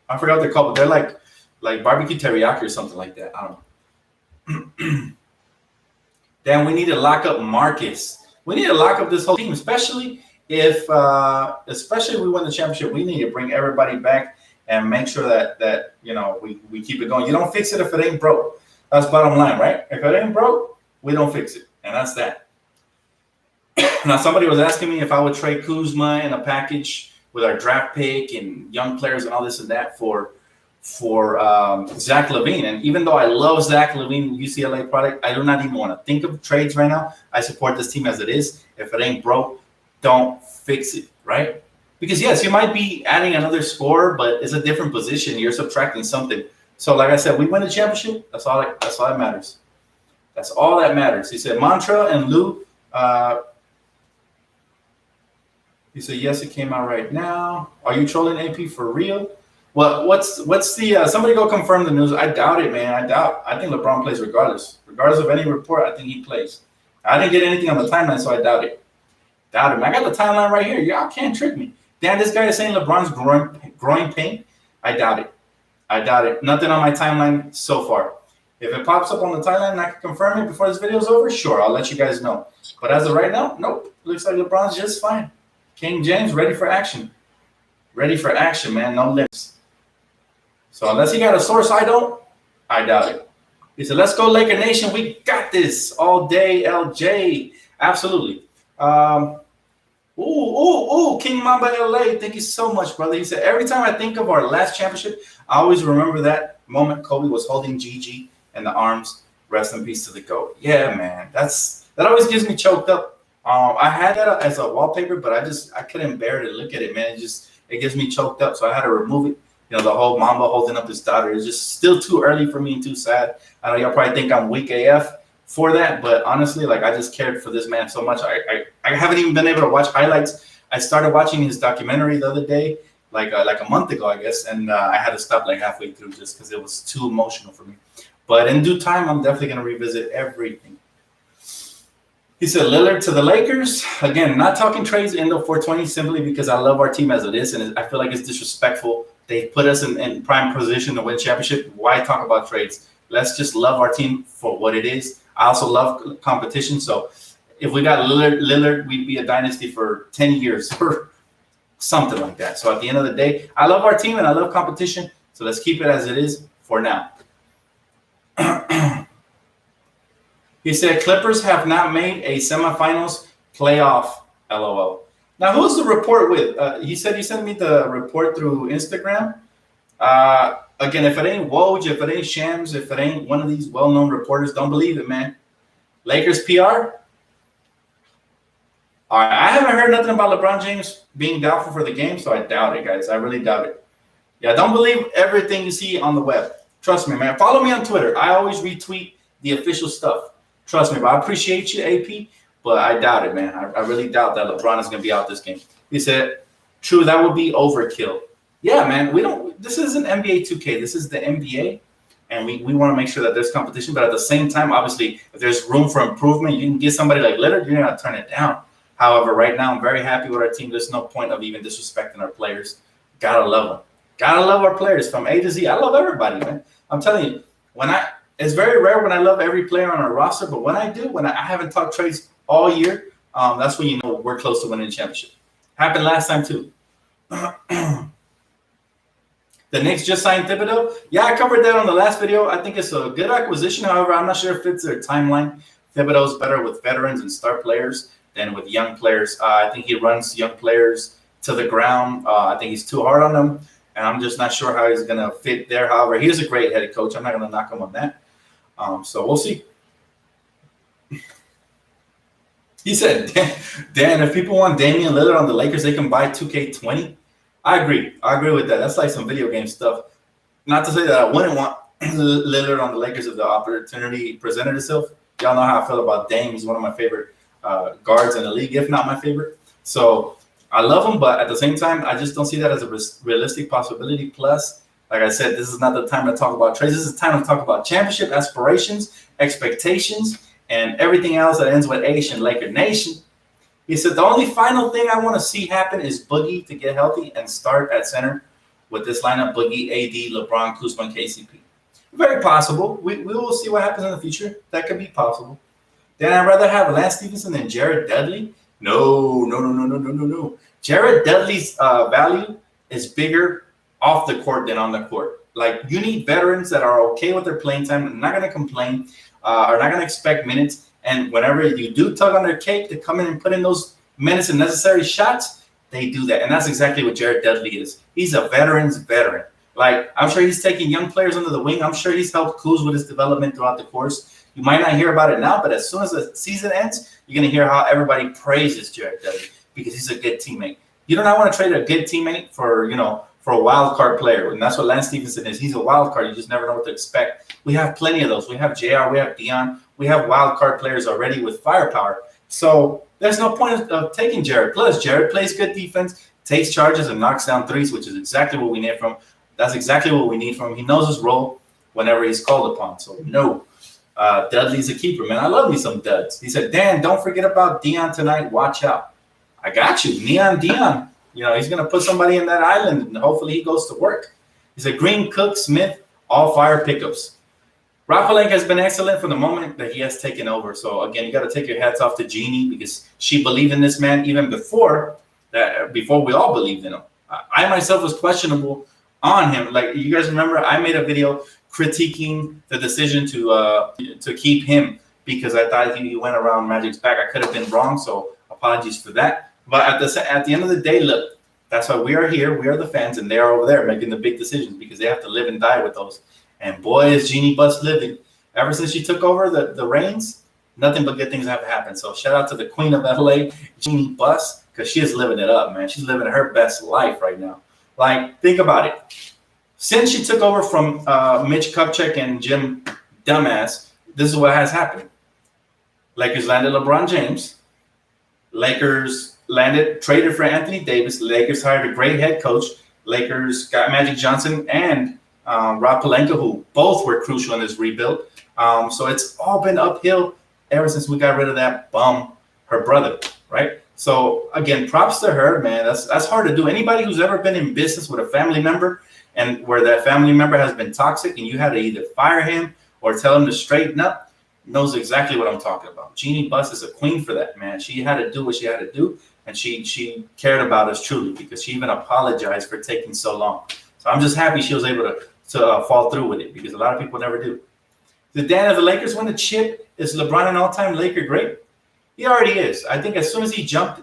I forgot what they're called, but they're like barbecue teriyaki or something like that. I don't know. Dan, we need to lock up Marcus. We need to lock up this whole team, especially if we win the championship. We need to bring everybody back and make sure that we keep it going. You don't fix it if it ain't broke. That's bottom line, right? If it ain't broke, we don't fix it, and that's that. Now, somebody was asking me if I would trade Kuzma in a package with our draft pick and young players and all this and that for Zach LaVine. And even though I love Zach LaVine, UCLA product, I do not even want to think of trades right now. I support this team as it is. If it ain't broke, don't fix it, right? Because, yes, you might be adding another scorer, but it's a different position. You're subtracting something. So, like I said, we win the championship. That's all that matters. That's all that matters. He said, Mantra and Lou. He said, yes, it came out right now. Are you trolling AP for real? Well, what's the somebody go confirm the news. I doubt it, man. I think LeBron plays regardless. Regardless of any report, I think he plays. I didn't get anything on the timeline, so I doubt it. Doubt it. I got the timeline right here. Y'all can't trick me. Dan, this guy is saying LeBron's groin pain. I doubt it. I doubt it. Nothing on my timeline so far. If it pops up on the timeline and I can confirm it before this video is over, sure, I'll let you guys know. But as of right now, nope. Looks like LeBron's just fine. King James, ready for action. Ready for action, man. No limits. So unless he got a source I don't, I doubt it. He said, let's go Laker Nation. We got this all day, LJ. Absolutely. King Mamba LA. Thank you so much, brother. He said, every time I think of our last championship, I always remember that moment Kobe was holding Gigi in the arms. Rest in peace to the GOAT. Yeah, man. That always gets me choked up. I had that as a wallpaper, but I couldn't bear to look at it, man. It gets me choked up, so I had to remove it. You know, the whole Mamba holding up his daughter is just still too early for me and too sad. I know y'all probably think I'm weak AF for that, but honestly, like, I just cared for this man so much. I haven't even been able to watch highlights. I started watching his documentary the other day, like a month ago, I guess, and I had to stop like halfway through just because it was too emotional for me. But in due time, I'm definitely going to revisit everything. He said, Lillard to the Lakers. Again, not talking trades in the 420 simply because I love our team as it is, and I feel like it's disrespectful. They put us in prime position to win championship. Why talk about trades? Let's just love our team for what it is. I also love competition. So if we got Lillard, we'd be a dynasty for 10 years or something like that. So at the end of the day, I love our team and I love competition. So let's keep it as it is for now. He said, Clippers have not made a semifinals playoff, LOL. Now, who's the report with? He said he sent me the report through Instagram. Again, if it ain't Woj, if it ain't Shams, if it ain't one of these well-known reporters, don't believe it, man. Lakers PR? All right, I haven't heard nothing about LeBron James being doubtful for the game, so I doubt it, guys. I really doubt it. Yeah, don't believe everything you see on the web. Trust me, man. Follow me on Twitter. I always retweet the official stuff. Trust me, but I appreciate you, AP, but I doubt it, man. I really doubt that LeBron is going to be out this game. He said, true, that would be overkill. Yeah, man, this isn't NBA 2K. This is the NBA, and we want to make sure that there's competition. But at the same time, obviously, if there's room for improvement, you can get somebody like Lillard, you're going to turn it down. However, right now, I'm very happy with our team. There's no point of even disrespecting our players. Gotta love them. Gotta love our players from A to Z. I love everybody, man. I'm telling you, it's very rare when I love every player on our roster, but when I do, when I haven't talked trades all year, that's when you know we're close to winning the championship. Happened last time too. The Knicks just signed Thibodeau. Yeah, I covered that on the last video. I think it's a good acquisition. However, I'm not sure if it fits their timeline. Thibodeau's better with veterans and star players than with young players. I think he runs young players to the ground. I think he's too hard on them, and I'm just not sure how he's going to fit there. However, he's a great head coach. I'm not going to knock him on that. So we'll see. He said, Dan, if people want Damian Lillard on the Lakers, they can buy 2K20. I agree. I agree with that. That's like some video game stuff. Not to say that I wouldn't want Lillard on the Lakers if the opportunity presented itself. Y'all know how I feel about Dame. He's one of my favorite guards in the league, if not my favorite. So I love him, but at the same time, I just don't see that as a realistic possibility. Plus, like I said, this is not the time to talk about trades. This is the time to talk about championship aspirations, expectations, and everything else that ends with Asian Laker Nation. He said, the only final thing I want to see happen is Boogie to get healthy and start at center with this lineup, Boogie, AD, LeBron, Kuzma, KCP. Very possible. We will see what happens in the future. That could be possible. Then I'd rather have Lance Stephenson than Jared Dudley. No. Jared Dudley's value is bigger off the court than on the court. Like, you need veterans that are okay with their playing time and not going to complain, are not going to expect minutes. And whenever you do tug on their cake to come in and put in those minutes and necessary shots, they do that. And that's exactly what Jared Dudley is. He's a veteran's veteran. Like, I'm sure he's taking young players under the wing. I'm sure he's helped Kuz with his development throughout the course. You might not hear about it now, but as soon as the season ends, you're going to hear how everybody praises Jared Dudley because he's a good teammate. You do not want to trade a good teammate for a wild card player. And that's what Lance Stephenson is. He's a wild card. You just never know what to expect. We have plenty of those. We have JR. We have Dion. We have wild card players already with firepower. So there's no point of taking Jared. Plus, Jared plays good defense, takes charges, and knocks down threes, which is exactly what we need from him. That's exactly what we need from him. He knows his role whenever he's called upon. So, no. Dudley's a keeper, man. I love me some duds. He said, Dan, don't forget about Dion tonight. Watch out. I got you. Neon Dion. You know, he's going to put somebody in that island, and hopefully he goes to work. He said, Green, Cook, Smith, all fire pickups. Rafalenka has been excellent from the moment that he has taken over. So, again, you got to take your hats off to Jeannie because she believed in this man even before we all believed in him. I myself was questionable on him. Like, you guys remember, I made a video critiquing the decision to keep him because I thought he went around Magic's back. I could have been wrong, so apologies for that. But at the end of the day, look, that's why we are here. We are the fans, and they are over there making the big decisions because they have to live and die with those. And boy, is Jeannie Buss living. Ever since she took over the reins, nothing but good things have happened. So shout out to the Queen of LA, Jeannie Buss, because she is living it up, man. She's living her best life right now. Like, think about it. Since she took over from Mitch Kupchak and Jim Dumbass, this is what has happened. Lakers landed LeBron James. Lakers traded for Anthony Davis. Lakers hired a great head coach. Lakers got Magic Johnson and Rob Pelinka, who both were crucial in this rebuild. So it's all been uphill ever since we got rid of that bum, her brother, right? So, again, props to her, man. That's hard to do. Anybody who's ever been in business with a family member and where that family member has been toxic and you had to either fire him or tell him to straighten up knows exactly what I'm talking about. Jeannie Buss is a queen for that, man. She had to do what she had to do, and she cared about us truly because she even apologized for taking so long. So I'm just happy she was able to fall through with it because a lot of people never do. The Dan of the Lakers win the chip. Is LeBron an all-time Laker great? He already is. I think as soon as he jumped,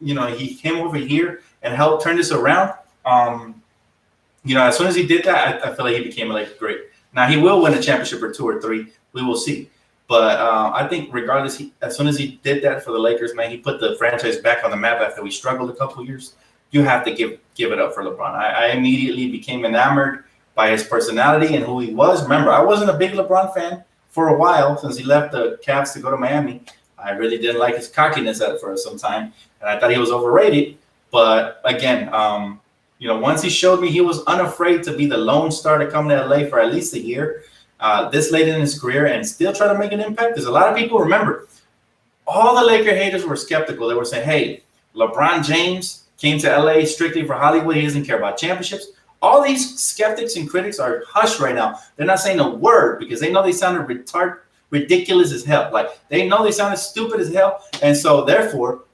he came over here and helped turn this around. As soon as he did that, I feel like he became a Laker great. Now, he will win a championship or 2 or 3. We will see. But I think regardless, as soon as he did that for the Lakers, man, he put the franchise back on the map after we struggled a couple of years. You have to give it up for LeBron. I immediately became enamored by his personality and who he was. Remember, I wasn't a big LeBron fan for a while since he left the Cavs to go to Miami. I really didn't like his cockiness for some time, and I thought he was overrated. But again, once he showed me he was unafraid to be the lone star to come to LA for at least a year, this late in his career, and still try to make an impact. Because a lot of people remember, all the Laker haters were skeptical. They were saying, "Hey, LeBron James came to LA strictly for Hollywood. He doesn't care about championships." All these skeptics and critics are hushed right now. They're not saying a word because they know they sounded ridiculous as hell. Like, they know they sounded stupid as hell, and so therefore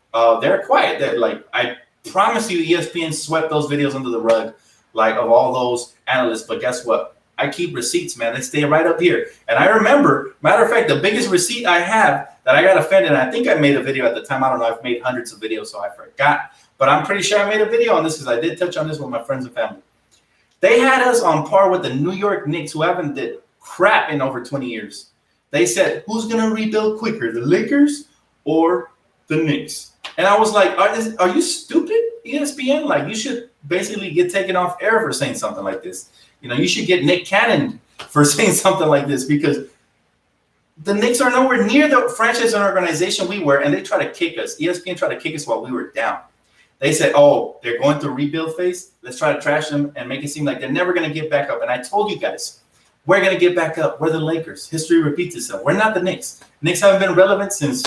they're quiet. They're like, I promise you, ESPN swept those videos under the rug, like, of all those analysts. But guess what? I keep receipts, man. They stay right up here. And I remember, matter of fact, the biggest receipt I have that I got offended, and I think I made a video at the time. I don't know. I've made hundreds of videos, so I forgot. But I'm pretty sure I made a video on this because I did touch on this with my friends and family. They had us on par with the New York Knicks, who haven't did crap in over 20 years. They said, who's going to rebuild quicker, the Lakers or the Knicks? And I was like, are you stupid, ESPN? Like, you should basically get taken off air for saying something like this. You should get Nick Cannon for saying something like this because the Knicks are nowhere near the franchise and organization we were, and they try to kick us. ESPN tried to kick us while we were down. They said, oh, they're going through rebuild phase. Let's try to trash them and make it seem like they're never going to get back up. And I told you guys, we're going to get back up. We're the Lakers. History repeats itself. We're not the Knicks. Knicks haven't been relevant since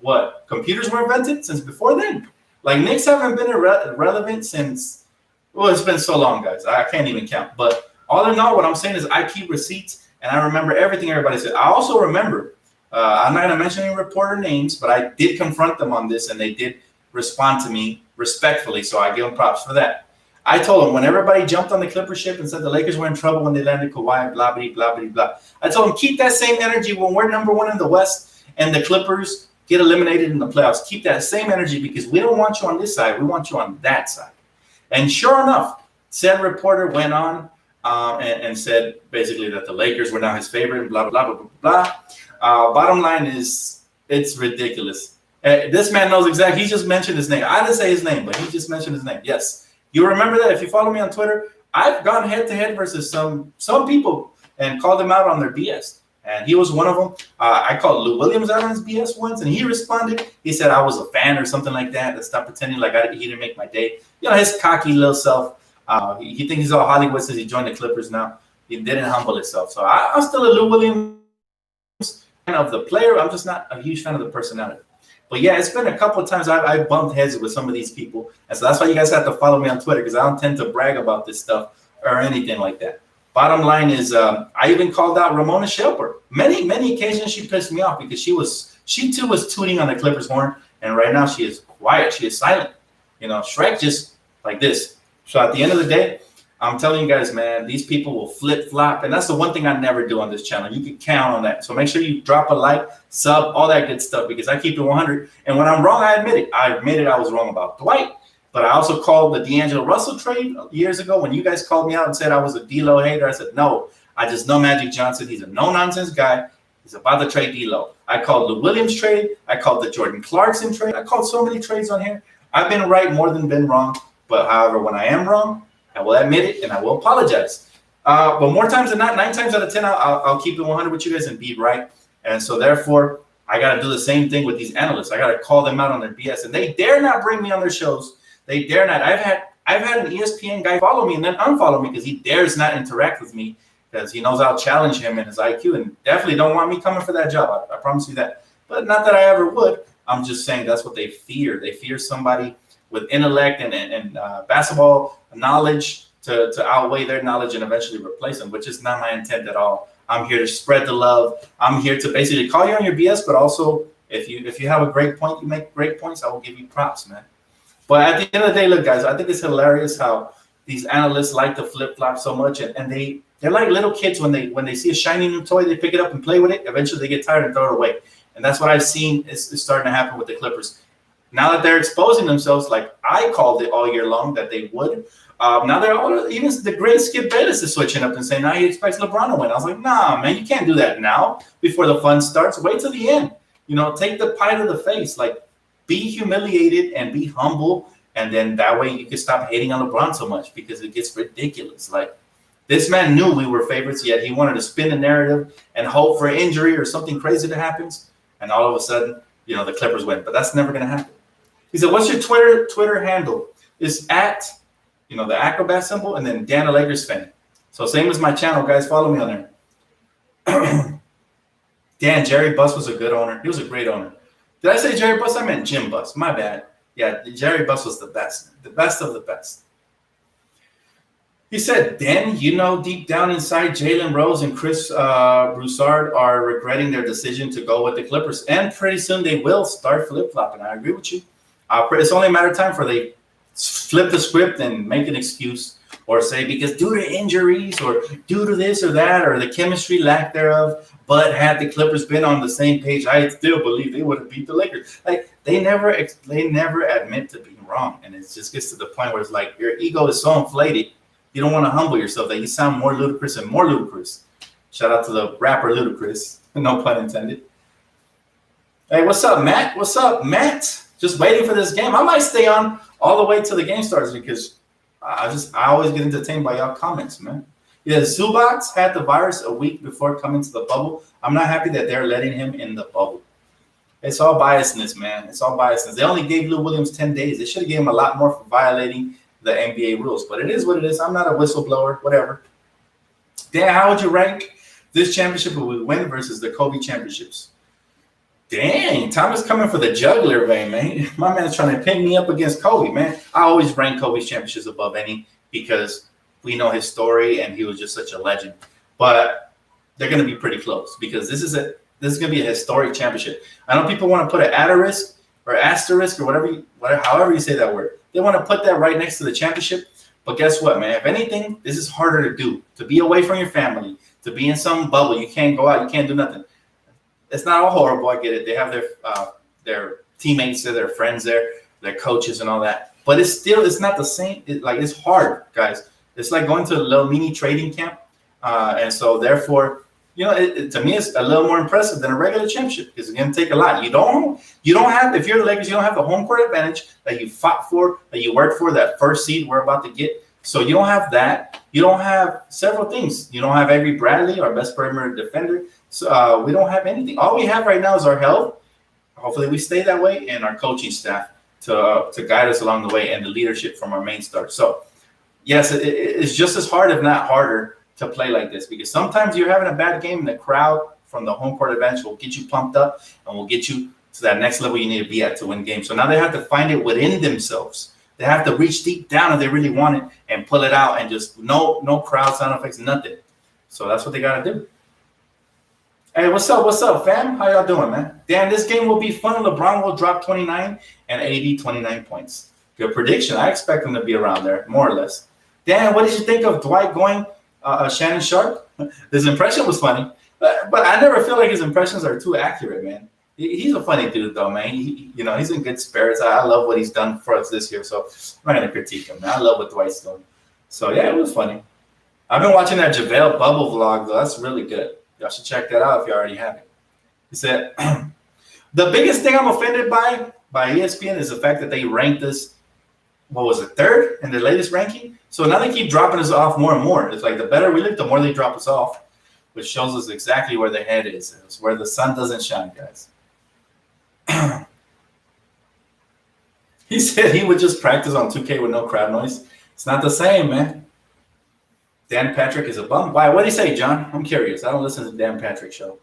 what? Computers were invented? Since before then. Like, Knicks haven't been relevant since, well, it's been so long, guys. I can't even count. But all in all, what I'm saying is I keep receipts, and I remember everything everybody said. I also remember, I'm not going to mention any reporter names, but I did confront them on this, and they did respond to me respectfully, so I give them props for that. I told them when everybody jumped on the Clipper ship and said the Lakers were in trouble when they landed Kawhi, blah, blah, blah, blah, blah. I told them, keep that same energy when we're number 1 in the West and the Clippers get eliminated in the playoffs. Keep that same energy because we don't want you on this side. We want you on that side. And sure enough, said reporter went on and said basically that the Lakers were now his favorite and blah, blah, blah, blah, blah. Bottom line is it's ridiculous. This man knows exactly. He just mentioned his name. I didn't say his name, but he just mentioned his name. Yes. You remember that? If you follow me on Twitter, I've gone head-to-head versus some people and called them out on their BS. And he was one of them. I called Lou Williams out on his BS once, and he responded. He said I was a fan or something like that. Let's stop pretending like he didn't make my day. His cocky little self. He thinks he's all Hollywood since he joined the Clippers now. He didn't humble himself. So I'm still a Lou Williams of the player. I'm just not a huge fan of the personality. But yeah, it's been a couple of times I bumped heads with some of these people. And so that's why you guys have to follow me on Twitter, because I don't tend to brag about this stuff or anything like that. Bottom line is, I even called out Ramona Shelper. Many occasions she pissed me off because she too was tooting on the Clippers horn. And right now she is quiet. She is silent. You know, Shrek just like this. So at the end of the day, I'm telling you guys, man, these people will flip-flop. And that's the one thing I never do on this channel. You can count on that. So make sure you drop a like, sub, all that good stuff, because I keep it 100. And when I'm wrong, I admit it. I admitted I was wrong about Dwight. But I also called the D'Angelo Russell trade years ago when you guys called me out and said I was a D'Lo hater. I said, no, I just know Magic Johnson. He's a no-nonsense guy. He's about to trade D'Lo. I called the Williams trade. I called the Jordan Clarkson trade. I called so many trades on here. I've been right more than been wrong. But however, when I am wrong, I will admit it and I will apologize. But more times than not, 9 times out of 10, I'll keep it 100 with you guys and be right. And so therefore, I got to do the same thing with these analysts. I got to call them out on their BS. And they dare not bring me on their shows. They dare not. I've had an ESPN guy follow me and then unfollow me because he dares not interact with me because he knows I'll challenge him in his IQ, and definitely don't want me coming for that job. I promise you that. But not that I ever would. I'm just saying that's what they fear. They fear somebody with intellect and basketball knowledge to outweigh their knowledge and eventually replace them, which is not my intent at all. I'm here to spread the love. I'm here to basically call you on your BS, but also if you have a great point, you make great points, I will give you props, man. But at the end of the day, look, guys, I think it's hilarious how these analysts like to flip-flop so much, and they're like little kids when they see a shiny new toy, they pick it up and play with it. Eventually, they get tired and throw it away. And that's what I've seen is starting to happen with the Clippers. Now that they're exposing themselves, like I called it all year long that they would, now they're all, even the great Skip Bayless is switching up and saying now he expects LeBron to win. I was like, nah, man, you can't do that now before the fun starts. Wait till the end. You know, take the pie to the face. Like, be humiliated and be humble, and then that way you can stop hating on LeBron so much because it gets ridiculous. Like, this man knew we were favorites, yet he wanted to spin the narrative and hope for injury or something crazy that happens, and all of a sudden, you know, the Clippers win. But that's never going to happen. He said, what's your Twitter handle? It's at, you know, the acrobat symbol, and then Dan a Lakers fan. So same as my channel, guys. Follow me on there. Dan, Jerry Buss was a good owner. He was a great owner. Did I say Jerry Buss? I meant Jim Buss. My bad. Yeah, Jerry Buss was the best of the best. He said, Dan, you know, deep down inside, Jalen Rose and Chris Broussard are regretting their decision to go with the Clippers. And pretty soon they will start flip-flopping. I agree with you. It's only a matter of time before they flip the script and make an excuse or say because due to injuries or due to this or that or the chemistry lack thereof, but had the Clippers been on the same page, I still believe they would have beat the Lakers. Like, they never admit to being wrong. And it just gets to the point where it's like your ego is so inflated, you don't want to humble yourself that you sound more ludicrous and more ludicrous. Shout out to the rapper Ludacris, no pun intended. Hey, what's up, Matt? What's up, Matt? Just waiting for this game. I might stay on all the way till the game starts because I always get entertained by y'all comments, man. Yeah, Zubac had the virus a week before coming to the bubble. I'm not happy that they're letting him in the bubble. It's all biasness, man. It's all biasness. They only gave Lou Williams 10 days. They should have given him a lot more for violating the NBA rules. But it is what it is. I'm not a whistleblower, whatever. Dan, how would you rank this championship if we win versus the Kobe championships? Dang, Thomas coming for the juggler vein, man. My man's trying to pin me up against Kobe, man. I always rank Kobe's championships above any because we know his story and he was just such a legend. But they're going to be pretty close because this is going to be a historic championship. I know people want to put an asterisk or however you say that word. They want to put that right next to the championship. But guess what, man? If anything, this is harder to do. To be away from your family, to be in some bubble. You can't go out. You can't do nothing. It's not all horrible. I get it. They have their teammates there, their friends there, their coaches and all that. But it's not the same. It's hard, guys. It's like going to a little mini trading camp. And so therefore, you know, to me, it's a little more impressive than a regular championship because it's going to take a lot. You don't have, if you're the Lakers, you don't have the home court advantage that you fought for, that you worked for, that first seed we're about to get. So you don't have that. You don't have several things. You don't have Avery Bradley, our best perimeter defender. So we don't have anything. All we have right now is our health. Hopefully we stay that way, and our coaching staff to guide us along the way, and the leadership from our main star. So yes, it's just as hard, if not harder, to play like this because sometimes you're having a bad game and the crowd from the home court advantage will get you pumped up and will get you to that next level you need to be at to win games. So now they have to find it within themselves. They have to reach deep down if they really want it and pull it out and just no crowd sound effects, nothing. So that's what they got to do. Hey, what's up, fam? How y'all doing, man? Damn, this game will be fun. LeBron will drop 29 and AD 29 points. Good prediction. I expect him to be around there, more or less. Dan, what did you think of Dwight going Shannon Sharp? His impression was funny, but I never feel like his impressions are too accurate, man. He's a funny dude, though, man. He's in good spirits. I love what he's done for us this year, so I'm not going to critique him, man. I love what Dwight's doing. So, yeah, it was funny. I've been watching that JaVale Bubble vlog, though. That's really good. Y'all should check that out if you already haven't. He said, the biggest thing I'm offended by ESPN is the fact that they ranked us, what was it, third in their latest ranking? So now they keep dropping us off more and more. It's like the better we look, the more they drop us off, which shows us exactly where the head is. It's where the sun doesn't shine, guys. He said he would just practice on 2K with no crowd noise. It's not the same, man. Dan Patrick is a bum. Why? What did he say, John? I'm curious. I don't listen to the Dan Patrick show.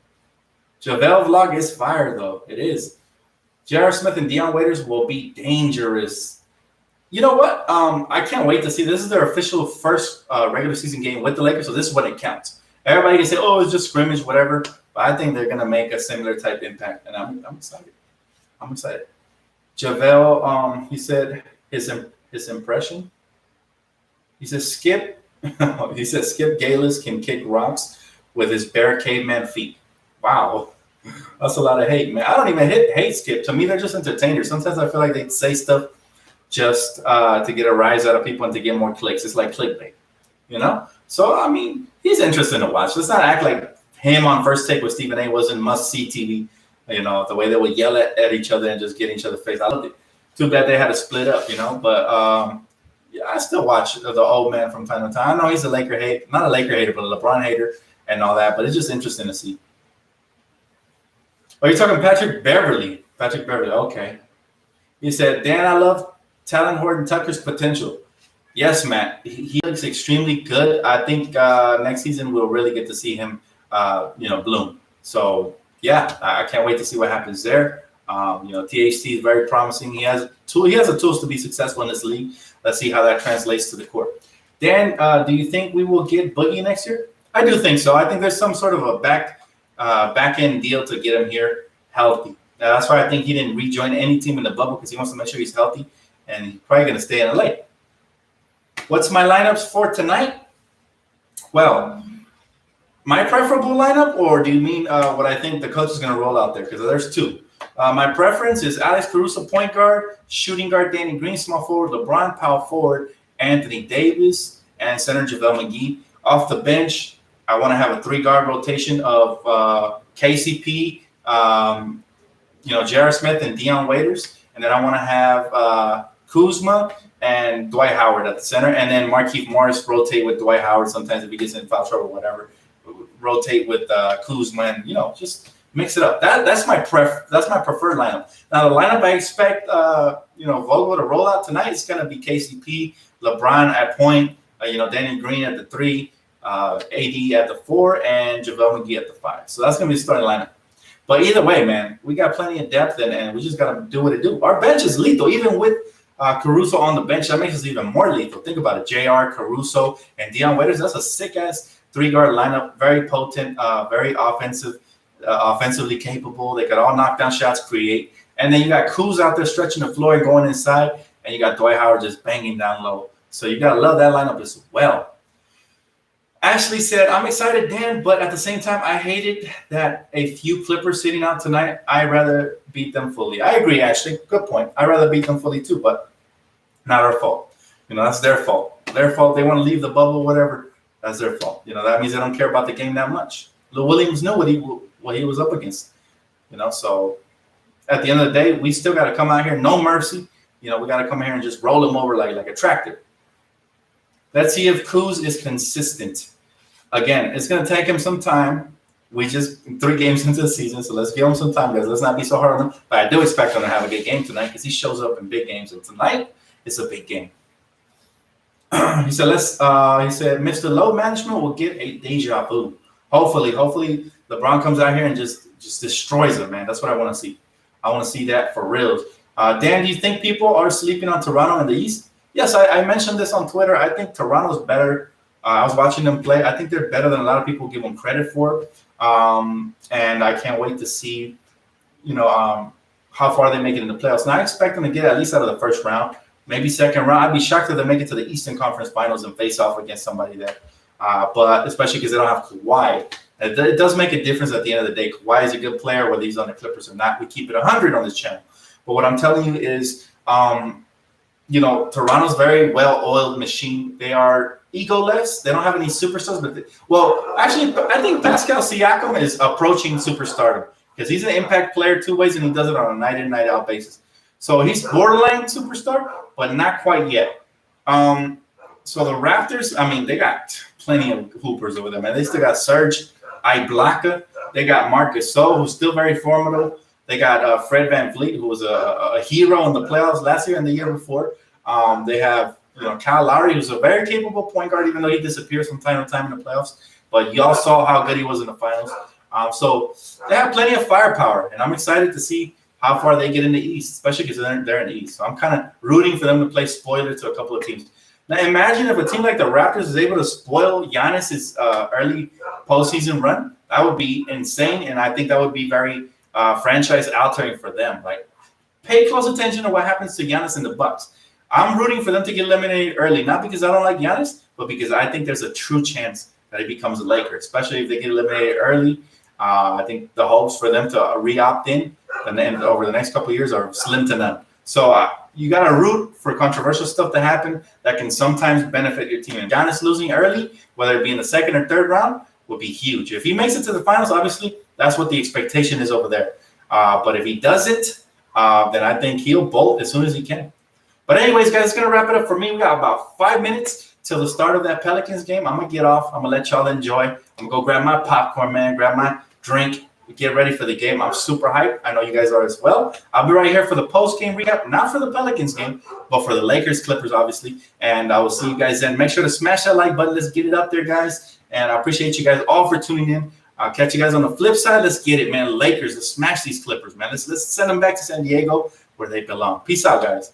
JaVale vlog is fire, though. It is. J.R. Smith and Dion Waiters will be dangerous. You know what? I can't wait to see. This is their official first regular season game with the Lakers, so this is when it counts. Everybody can say, oh, it's just scrimmage, whatever. But I think they're going to make a similar type impact, and I'm excited. I'm excited. JaVale, he said his impression. He says, Skip Galis can kick rocks with his bare caveman feet. Wow. That's a lot of hate, man. I don't even hate Skip. To me, they're just entertainers. Sometimes I feel like they say stuff just to get a rise out of people and to get more clicks. It's like clickbait, you know? So, I mean, he's interesting to watch. Let's not act like him on First Take with Stephen A. wasn't must-see TV. You know, the way they would yell at each other and just get each other's face. I loved it. Too bad they had to split up, you know? But, yeah, I still watch the old man from time to time. I know he's a Laker hater, not a Laker hater, but a LeBron hater and all that. But it's just interesting to see. Oh, you're talking Patrick Beverly. Patrick Beverly, okay. He said, Dan, I love Talon Horton Tucker's potential. Yes, Matt. He looks extremely good. I think next season we'll really get to see him, bloom. So, yeah, I can't wait to see what happens there. THT is very promising. He has the tools to be successful in this league. Let's see how that translates to the court. Dan, do you think we will get Boogie next year? I do think so. I think there's some sort of a back-end deal to get him here healthy. That's why I think he didn't rejoin any team in the bubble, because he wants to make sure he's healthy, and he's probably going to stay in LA. What's my lineups for tonight? Well, my preferable lineup, or do you mean what I think the coach is going to roll out there? Because there's two. My preference is Alex Caruso, point guard, shooting guard Danny Green, small forward, LeBron, power forward, Anthony Davis, and center JaVale McGee. Off the bench, I want to have a three-guard rotation of KCP, J.R. Smith, and Dion Waiters. And then I want to have Kuzma and Dwight Howard at the center. And then Markieff Morris rotate with Dwight Howard sometimes if he gets in foul trouble or whatever. Rotate with Kuzma and, just – mix it up. That's my preferred lineup. Now the lineup I expect Vogel to roll out tonight is going to be KCP, LeBron at point, Danny Green at the 3, AD at the 4, and JaVale McGee at the 5. So that's going to be the starting lineup. But either way, man, we got plenty of depth and we just got to do what it do. Our bench is lethal, even with Caruso on the bench. That makes us even more lethal. Think about it: JR, Caruso, and Dion Waiters. That's a sick ass 3-guard lineup. Very potent, very offensive. Offensively capable. They could all knock down shots, create. And then you got Kuz out there stretching the floor and going inside, and you got Dwight Howard just banging down low. So you got to love that lineup as well. Ashley said, I'm excited, Dan, but at the same time, I hated that a few Clippers sitting out tonight. I'd rather beat them fully. I agree, Ashley. Good point. I'd rather beat them fully too, but not our fault. That's their fault. Their fault. They want to leave the bubble, whatever. That's their fault. That means they don't care about the game that much. Lou Williams knew what he was up against, So at the end of the day, we still got to come out here, no mercy. We got to come here and just roll him over like a tractor. Let's see if Kuz is consistent. Again, it's going to take him some time. We just 3 games into the season, so let's give him some time, guys. Let's not be so hard on him. But I do expect him to have a good game tonight because he shows up in big games, and tonight it's a big game. He said, Mr. Load Management will get a deja vu. Hopefully LeBron comes out here and just destroys them, man. That's what I want to see. I want to see that for real. Dan, do you think people are sleeping on Toronto in the East? Yes, I mentioned this on Twitter. I think Toronto's better. I was watching them play. I think they're better than a lot of people give them credit for. And I can't wait to see, how far they make it in the playoffs. And I expect them to get at least out of the first round, maybe second round. I'd be shocked if they make it to the Eastern Conference Finals and face off against somebody there. But especially because they don't have Kawhi. It does make a difference at the end of the day. Kawhi is a good player, whether he's on the Clippers or not. We keep it 100 on this channel. But what I'm telling you is, Toronto's very well-oiled machine. They are egoless. They don't have any superstars. I think Pascal Siakam is approaching superstardom because he's an impact player two ways, and he does it on a night-in, night-out basis. So he's borderline superstar, but not quite yet. So the Raptors, they got plenty of hoopers over there, man. They still got Serge Ibaka. They got Marcus Gasol, who's still very formidable. They got Fred VanVleet, who was a hero in the playoffs last year and the year before. They have Kyle Lowry, who's a very capable point guard, even though he disappears from time to time in the playoffs. But y'all saw how good he was in the finals. So they have plenty of firepower, and I'm excited to see how far they get in the East, especially because they're in the East. So I'm kind of rooting for them to play spoiler to a couple of teams. Now imagine if a team like the Raptors is able to spoil Giannis's early postseason run. That would be insane, and I think that would be very franchise altering for them. Like, pay close attention to what happens to Giannis and the Bucks. I'm rooting for them to get eliminated early, not because I don't like Giannis, but because I think there's a true chance that he becomes a Laker, especially if they get eliminated early. I think the hopes for them to re-opt in and then over the next couple of years are slim to none. So you got to root for controversial stuff to happen that can sometimes benefit your team. And Giannis losing early, whether it be in the second or third round, would be huge. If he makes it to the finals, obviously, that's what the expectation is over there. But if he doesn't, then I think he'll bolt as soon as he can. But anyways, guys, it's going to wrap it up for me. We got about 5 minutes till the start of that Pelicans game. I'm going to get off. I'm going to let y'all enjoy. I'm going to go grab my popcorn, man, grab my drink, get ready for the game. I'm super hyped. I know you guys are as well. I'll be right here for the post-game recap, not for the Pelicans game, but for the Lakers, Clippers, obviously. And I will see you guys then. Make sure to smash that like button. Let's get it up there, guys. And I appreciate you guys all for tuning in. I'll catch you guys on the flip side. Let's get it, man. Lakers, let's smash these Clippers, man. Let's send them back to San Diego where they belong. Peace out, guys.